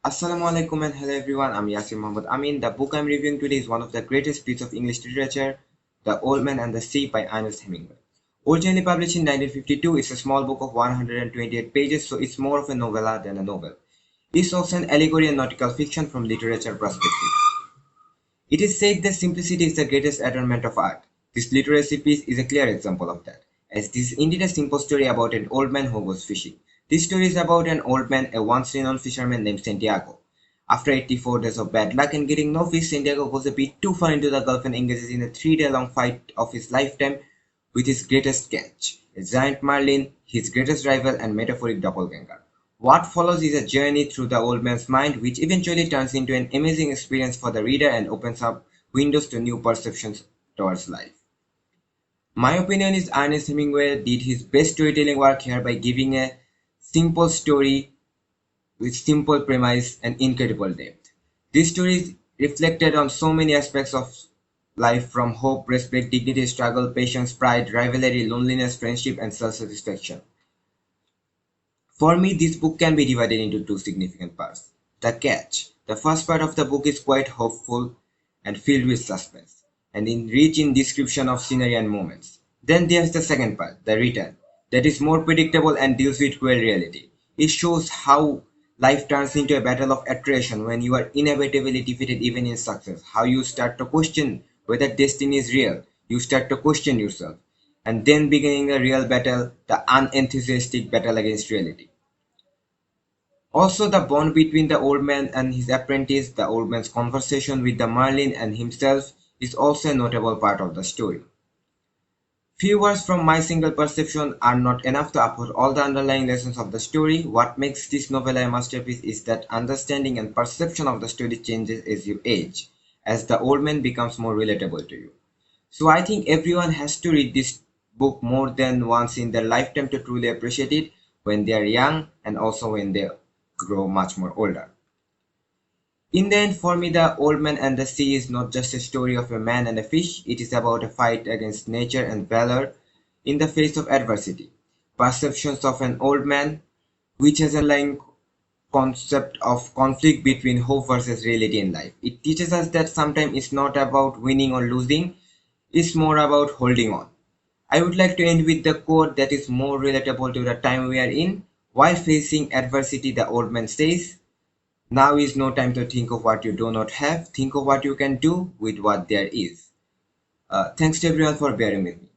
Assalamu alaikum and hello everyone, I'm Yasir Muhammad Amin. The book I'm reviewing today is one of the greatest pieces of English literature, The Old Man and the Sea by Ernest Hemingway. Originally published in 1952, it's a small book of 128 pages, so it's more of a novella than a novel. It's also an allegory and nautical fiction from literature perspective. It is said that simplicity is the greatest adornment of art. This literary piece is a clear example of that, as this is indeed a simple story about an old man who goes fishing. This story is about an old man, a once renowned fisherman named Santiago. After 84 days of bad luck and getting no fish, Santiago goes a bit too far into the Gulf and engages in a 3-day long fight of his lifetime with his greatest catch, a giant marlin, his greatest rival and metaphoric doppelganger. What follows is a journey through the old man's mind, which eventually turns into an amazing experience for the reader and opens up windows to new perceptions towards life. My opinion is Ernest Hemingway did his best storytelling work here by giving a simple story with simple premise and incredible depth. This story is reflected on so many aspects of life, from hope, respect, dignity, struggle, patience, pride, rivalry, loneliness, friendship, and self-satisfaction. For me, this book can be divided into two significant parts. The catch. The first part of the book is quite hopeful and filled with suspense, and rich in description of scenery and moments. Then there's the second part, the return, that is more predictable and deals with cruel reality. It shows how life turns into a battle of attrition when you are inevitably defeated even in success, how you start to question whether destiny is real, you start to question yourself, and then beginning the real battle, the unenthusiastic battle against reality. Also, the bond between the old man and his apprentice, the old man's conversation with the Merlin and himself, is also a notable part of the story. Few words from my single perception are not enough to uphold all the underlying lessons of the story. What makes this novel a masterpiece is that understanding and perception of the story changes as you age, as the old man becomes more relatable to you. So I think everyone has to read this book more than once in their lifetime to truly appreciate it when they are young and also when they grow much more older. In the end, for me, The Old Man and the Sea is not just a story of a man and a fish, it is about a fight against nature and valor in the face of adversity. Perceptions of an old man, which has a underlying concept of conflict between hope versus reality in life. It teaches us that sometimes it's not about winning or losing, it's more about holding on. I would like to end with the quote that is more relatable to the time we are in. While facing adversity, the old man says, now is no time to think of what you do not have. Think of what you can do with what there is. Thanks to everyone for bearing with me.